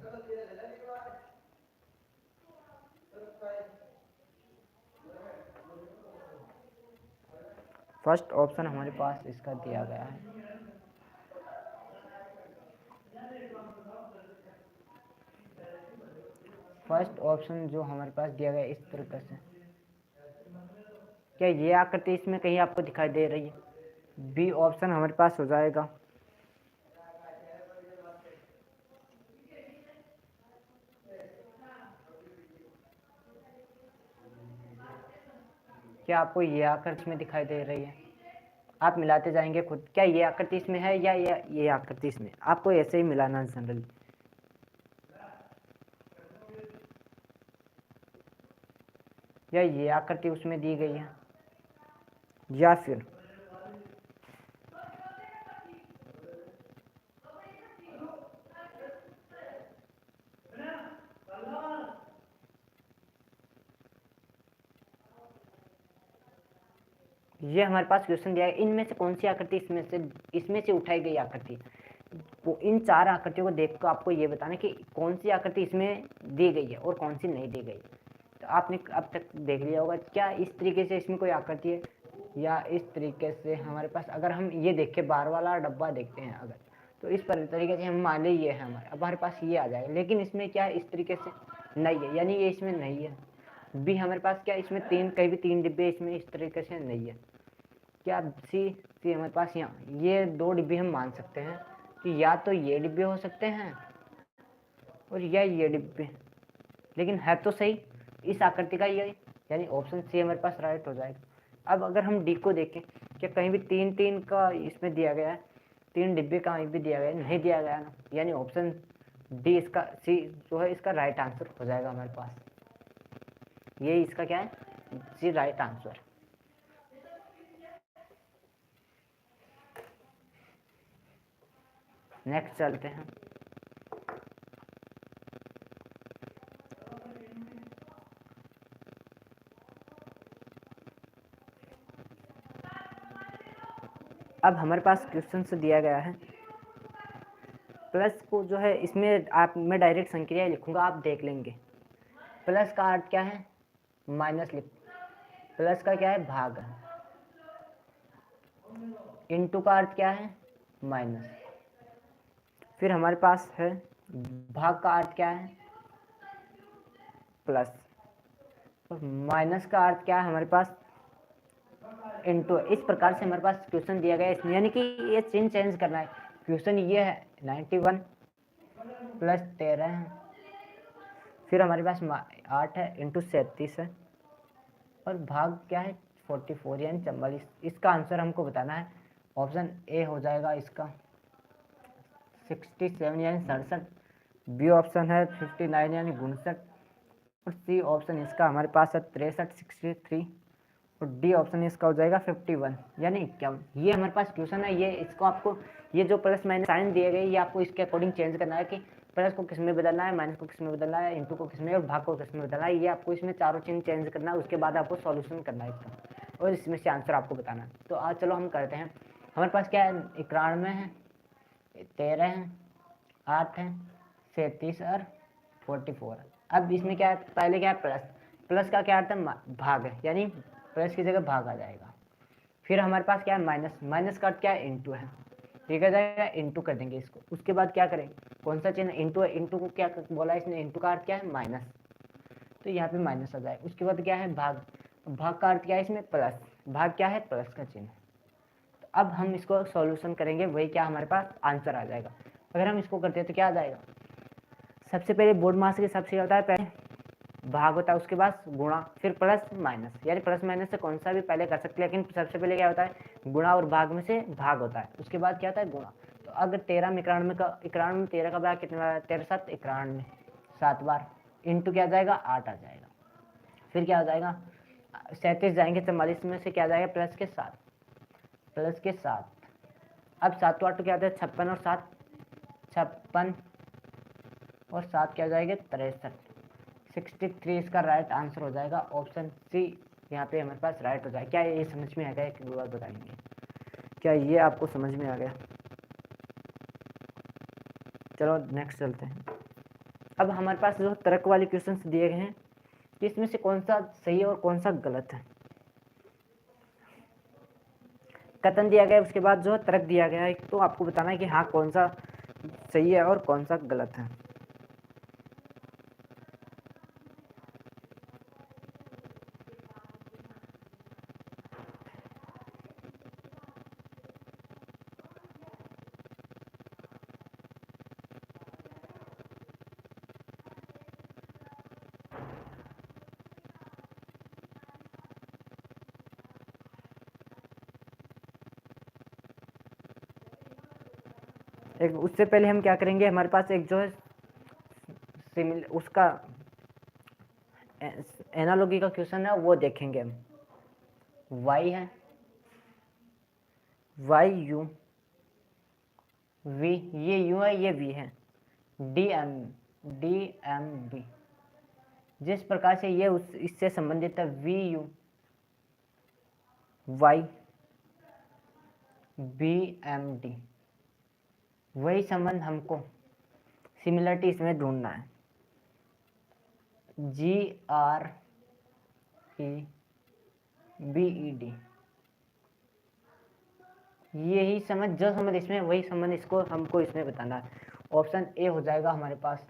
फर्स्ट ऑप्शन हमारे पास इसका दिया गया है। फर्स्ट ऑप्शन जो हमारे पास दिया गया है इस तरीके से, क्या ये आकृति इसमें कहीं आपको दिखाई दे रही है? बी ऑप्शन हमारे पास हो जाएगा। क्या आपको ये आकृति इसमें दिखाई दे रही है? आप मिलाते जाएंगे खुद, क्या ये आकृति इसमें है या ये आकृति इसमें, आपको ऐसे ही मिलाना है जनरली। या ये आकृति उसमें दी गई है, या फिर ये हमारे पास क्वेश्चन दिया है, इनमें से कौन सी आकृति इसमें से उठाई गई आकृति, वो इन 4 आकृतियों को देखकर आपको ये बताना कि कौन सी आकृति इसमें दी गई है और कौन सी नहीं दी गई। तो आपने अब तक देख लिया होगा, क्या इस तरीके से इसमें कोई आकृति है, या इस तरीके से हमारे पास, अगर हम ये देख के बार वाला डब्बा देखते हैं अगर, तो इस तरीके से हम मान ली ये है हमारे, अब हमारे पास ये आ जाएगा, लेकिन इसमें क्या है, इस तरीके से नहीं है, यानी ये इसमें नहीं है। बी हमारे पास क्या, इसमें कहीं भी 3 डिब्बे इसमें इस तरीके से नहीं है। क्या सी हमारे पास यहाँ ये 2 डिब्बे हम मान सकते हैं कि या तो ये डिब्बे हो सकते हैं और या ये डिब्बे, लेकिन है तो सही इस आकृति का ये, यानी ऑप्शन सी हमारे पास राइट हो जाएगा। अब अगर हम डी को देखें, क्या कहीं भी 3 का इसमें दिया गया है, 3 डिब्बे कहीं भी दिया गया है, नहीं दिया गया ना, यानी ऑप्शन डी इसका सी जो है इसका राइट आंसर हो जाएगा हमारे पास, ये इसका क्या है, सी राइट आंसर। नेक्स्ट चलते हैं। अब हमारे पास क्वेश्चन से दिया गया है, प्लस को जो है इसमें आप, मैं डायरेक्ट संक्रिया लिखूंगा, आप देख लेंगे। प्लस का अर्थ क्या है, माइनस लिख, प्लस का क्या है, भाग, इनटू का अर्थ क्या है, माइनस, फिर हमारे पास है भाग का अर्थ क्या है, प्लस, और माइनस का अर्थ क्या है हमारे पास, इनटू। इस प्रकार से हमारे पास क्वेश्चन दिया गया है, यानी कि ये चिन्ह चेंज करना है। क्वेश्चन ये है 91 प्लस 13 है, फिर हमारे पास 8 है इंटू 37 है, और भाग क्या है 44 यानी 44। इसका आंसर हमको बताना है, ऑप्शन ए हो जाएगा इसका 67 यानी 67, बी ऑप्शन है 59 यानी 59, और सी ऑप्शन इसका हमारे पास है 63 63, और डी ऑप्शन इसका हो जाएगा 51 यानी 51। ये हमारे पास क्वेश्चन है, ये इसको आपको, ये जो प्लस माइनस साइन दिए गए ये आपको इसके अकॉर्डिंग चेंज करना है कि प्लस को किस में बदलना है, माइनस को किस में बदलना है, इंटू को किस में और भाग को किस में बदलना है, ये आपको इसमें चारों चिन्ह चेंज करना है। उसके बाद आपको सॉल्यूशन करना है इसका और इसमें से आंसर आपको बताना है। तो आज चलो हम करते हैं। हमारे पास क्या है, 91 है, 13 है, 8 है, 37 और 44। अब इसमें क्या है, पहले क्या है प्लस, प्लस का क्या अर्थ है, भाग है, यानी प्लस की जगह भाग आ जाएगा। फिर हमारे पास क्या है माइनस, माइनस का अर्थ क्या है, इंटू है, ठीक है जाएगा, इंटू कर देंगे इसको। उसके बाद क्या करेंगे, कौन सा चिन्ह, इंटू है, इंटू को क्या बोला इसने, इंटू का अर्थ क्या है माइनस, तो यहाँ पे माइनस आ जाए। उसके बाद क्या है भाग, भाग का अर्थ क्या है इसमें प्लस, भाग क्या है प्लस का चिन्ह। तो अब हम इसको सॉल्यूशन करेंगे, वही क्या हमारे पास आंसर आ जाएगा। अगर हम इसको करते हैं तो क्या आ जाएगा, सबसे पहले बोर्ड मास के हिसाब से होता है, पहले भाग होता है, उसके बाद गुणा, फिर प्लस माइनस, यानी प्लस माइनस से कौन सा भी पहले कर सकते हैं, लेकिन सबसे पहले क्या होता है गुणा और भाग में से भाग होता है, उसके बाद क्या होता है गुणा। तो अगर 13 में 91 का 91 में 13 का भाग कितना, 13 7 91, 7 बार, इंटू क्या आ जाएगा 8 आ जाएगा। फिर क्या हो जाएगा 37 जाएंगे 44 में से क्या आ जाएगा प्लस के 7, प्लस के 7। अब 7 तो 8 क्या आता है 56 और 7 56 और 7 क्या हो जाएगा 63, 63 इसका राइट आंसर हो जाएगा, ऑप्शन सी यहाँ पे हमारे पास राइट हो जाएगा। क्या ये समझ में आ गया, एक बार बताएंगे, क्या ये आपको समझ में आ गया। चलो नेक्स्ट चलते हैं। अब हमारे पास जो तर्क वाले क्वेश्चंस दिए गए हैं, इसमें से कौन सा सही है और कौन सा गलत है। कथन दिया गया है, उसके बाद जो है तर्क दिया गया है, तो आपको बताना है कि हाँ कौन सा सही है और कौन सा गलत है। एक उससे पहले हम क्या करेंगे, हमारे पास एक जो है सिमिल उसका एनालॉजी का क्वेश्चन है वो देखेंगे हम। वाई है, वाई यू वी, ये यू है ये वी है, डी एम बी, जिस प्रकार से ये उस इससे संबंधित है V U Y B M D, वही संबंध हमको सिमिलरिटी इसमें ढूंढना है। G R E B E D, यही समझ जो समझ इसमें वही संबंध इसको हमको इसमें बताना है। ऑप्शन ए हो जाएगा हमारे पास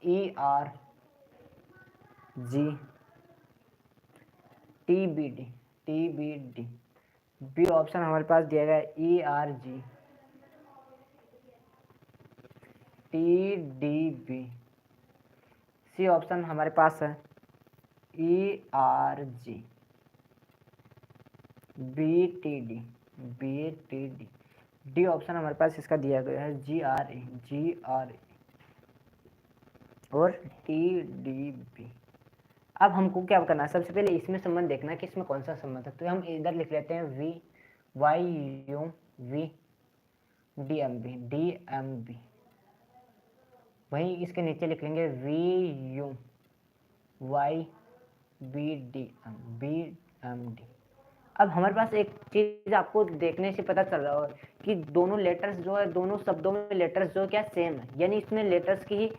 E R G T B D, T B D. B option हमारे पास दिया गया है E R G T D B. C option हमारे पास है E R G B T D, B T D. D option हमारे पास इसका दिया गया है जी आर ए और टी डी बी। अब हमको क्या करना है, सबसे पहले इसमें संबंध देखना है कि इसमें कौन सा संबंध है। तो हम इधर लिख लेते हैं V Y U V D M B. वहीं इसके नीचे लिख लेंगे V U Y B D M D. अब हमारे पास एक चीज आपको देखने से पता चल रहा है कि दोनों लेटर्स जो है, दोनों शब्दों में लेटर्स जो क्या सेम है, यानी इसमें लेटर्स की ही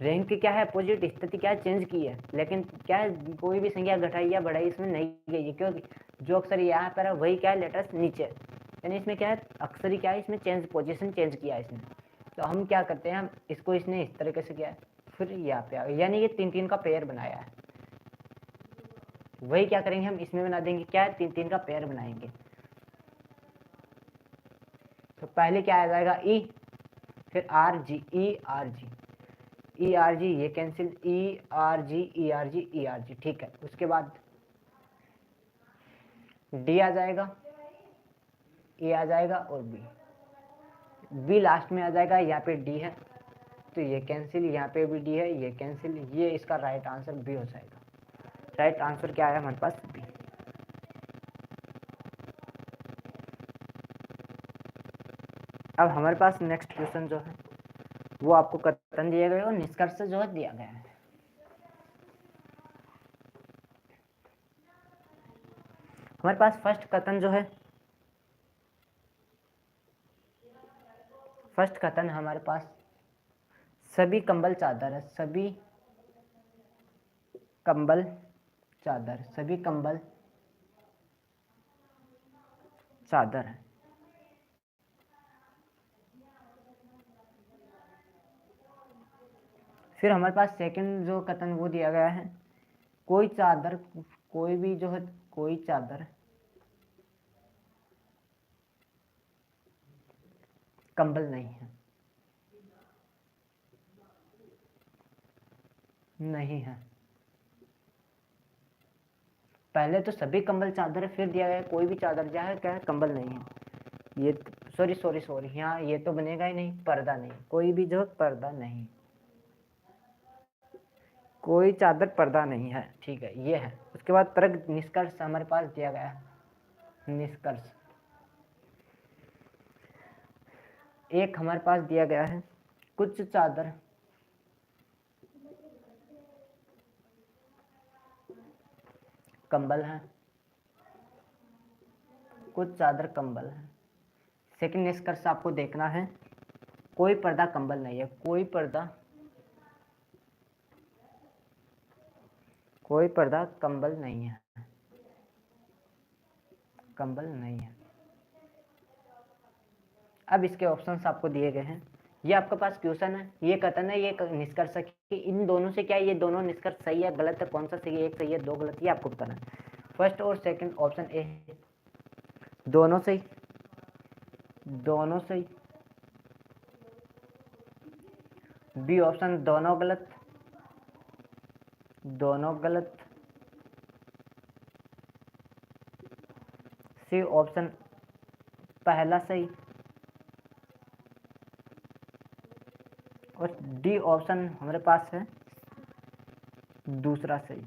रैंक की क्या है, अपोजिट स्थिति क्या है, चेंज की है, लेकिन क्या है कोई भी संख्या घटाई या बढ़ाई इसमें नहीं गई है, क्योंकि जो अक्षर यहाँ पर है वही क्या है लेटर्स नीचे, यानी इसमें क्या है अक्षर ही क्या है इसमें चेंज, पोजिशन चेंज किया है इसने। तो हम क्या करते हैं, हम इसको इसने इस तरीके से किया है, फिर यहाँ पे आ गया, यानी ये 3-3 का पेयर बनाया है। वही क्या करेंगे हम इसमें बना देंगे, क्या है 3-3 का पेयर बनाएंगे। तो पहले क्या आ जाएगा ई, फिर R G E R G E R G, ये cancel E R G E R G E R G, ठीक है। उसके बाद डी आ जाएगा, ए आ जाएगा और बी लास्ट में आ जाएगा, यहाँ पे डी है तो ये कैंसिल, यहाँ पे भी डी है ये कैंसिल, ये इसका राइट आंसर बी हो जाएगा। राइट आंसर क्या आया हमारे पास बी। अब हमारे पास नेक्स्ट क्वेश्चन जो है वो आपको कथन दिए गए और निष्कर्ष जो है दिया गया है। हमारे पास फर्स्ट कथन जो है, फर्स्ट कथन हमारे पास सभी कंबल चादर है, सभी कंबल चादर, सभी कंबल चादर है। फिर हमारे पास सेकंड जो कथन वो दिया गया है, कोई चादर, कोई भी जो है कोई चादर कंबल नहीं है, नहीं है। पहले तो सभी कंबल चादर है, फिर दिया गया कोई भी चादर जो है क्या है, कंबल नहीं है। ये सॉरी यहाँ ये तो बनेगा ही नहीं, पर्दा नहीं, कोई भी जो पर्दा नहीं, कोई चादर पर्दा नहीं है, ठीक है, ये है। उसके बाद तर्क निष्कर्ष हमारे पास दिया गया है। निष्कर्ष एक हमारे पास दिया गया है, कुछ चादर कंबल है, कुछ चादर कंबल है। सेकंड निष्कर्ष आपको देखना है, कोई पर्दा कंबल नहीं है, कोई पर्दा कंबल नहीं है, कंबल नहीं है। अब इसके ऑप्शंस आपको दिए गए हैं, ये आपके पास क्वेश्चन है, ये कथन है, ये निष्कर्ष है कि इन दोनों से क्या ये दोनों निष्कर्ष सही है गलत है, कौन सा सही है, एक सही है दो गलत, ये आपको बताना है। फर्स्ट और सेकंड ऑप्शन ए है दोनों सही, दोनों सही। बी ऑप्शन दोनों गलत, दोनों गलत। सी ऑप्शन पहला सही, और डी ऑप्शन हमारे पास है दूसरा सही।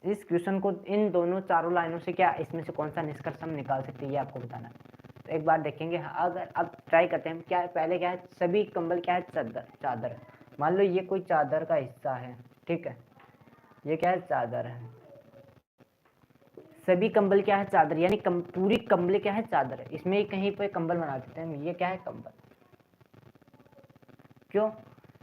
इस क्वेश्चन को इन दोनों चारों लाइनों से क्या इसमें से कौन सा निष्कर्ष हम निकाल सकते हैं, ये आपको बताना है। तो एक बार देखेंगे, अगर अब ट्राई करते हैं, क्या है पहले क्या है, सभी कंबल क्या है, चादर। मान लो ये कोई चादर का हिस्सा है, ठीक है, ये क्या है, चादर है। सभी कंबल क्या है, चादर, यानी पूरी कंबल क्या है, चादर है। इसमें कहीं पे कंबल बना देते हैं, ये क्या है, कंबल। क्यों?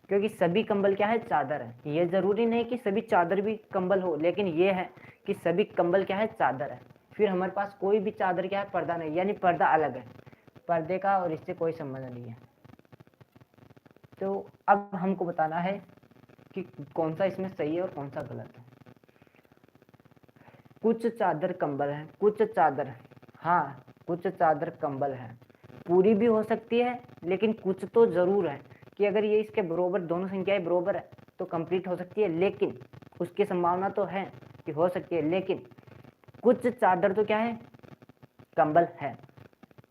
क्योंकि सभी कंबल क्या है, चादर है। ये जरूरी नहीं कि सभी चादर भी कंबल हो, लेकिन ये है कि सभी कंबल क्या है, चादर है। फिर हमारे पास कोई भी चादर क्या है, पर्दा नहीं, यानी पर्दा अलग है, पर्दे का और इससे कोई संबंध नहीं है। तो अब हमको बताना है कि कौन सा इसमें सही है और कौन सा गलत है। कुछ चादर कंबल है, कुछ चादर, हाँ कुछ चादर कंबल है, पूरी भी हो सकती है, लेकिन कुछ तो जरूर है कि अगर ये इसके बरोबर, दोनों संख्याएं बरोबर है तो कंप्लीट हो सकती है, लेकिन उसकी संभावना तो है कि हो सकती है, लेकिन कुछ चादर तो क्या है, कंबल है।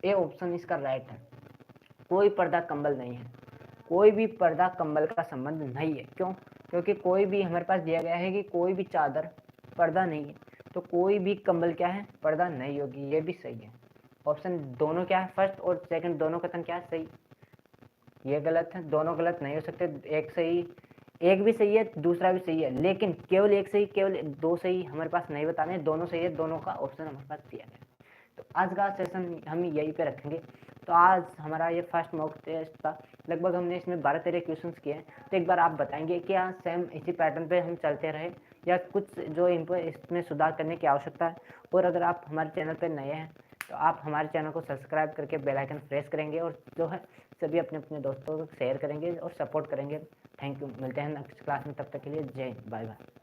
ए ऑप्शन इसका राइट है। कोई पर्दा कंबल नहीं है, कोई भी पर्दा कंबल का संबंध नहीं है। क्यों? क्योंकि कोई भी हमारे पास दिया गया है कि कोई भी चादर पर्दा नहीं है, तो कोई भी कंबल क्या है, पर्दा नहीं होगी, ये भी सही है। ऑप्शन दोनों क्या है, फर्स्ट और सेकंड दोनों कथन क्या है, सही। ये गलत है, दोनों गलत नहीं हो सकते, एक सही, एक भी सही है दूसरा भी सही है, लेकिन केवल एक सही, केवल दो सही हमारे पास नहीं बताने, दोनों सही है, दोनों का ऑप्शन हमारे पास दिया गया। तो आज का सेशन हम यहीं पे रखेंगे। तो आज हमारा ये फर्स्ट मॉक टेस्ट था, लगभग हमने इसमें 12-13 क्वेश्चंस किए हैं। तो एक बार आप बताएंगे क्या सेम इसी पैटर्न पे हम चलते रहे, या कुछ जो इनको इसमें सुधार करने की आवश्यकता है। और अगर आप हमारे चैनल पर नए हैं तो आप हमारे चैनल को सब्सक्राइब करके बेल आइकन प्रेस करेंगे, और जो है सभी अपने अपने दोस्तों को शेयर करेंगे और सपोर्ट करेंगे। थैंक यू, मिलते हैं नेक्स्ट क्लास में, तब तक के लिए जय हिंद, बाय बाय।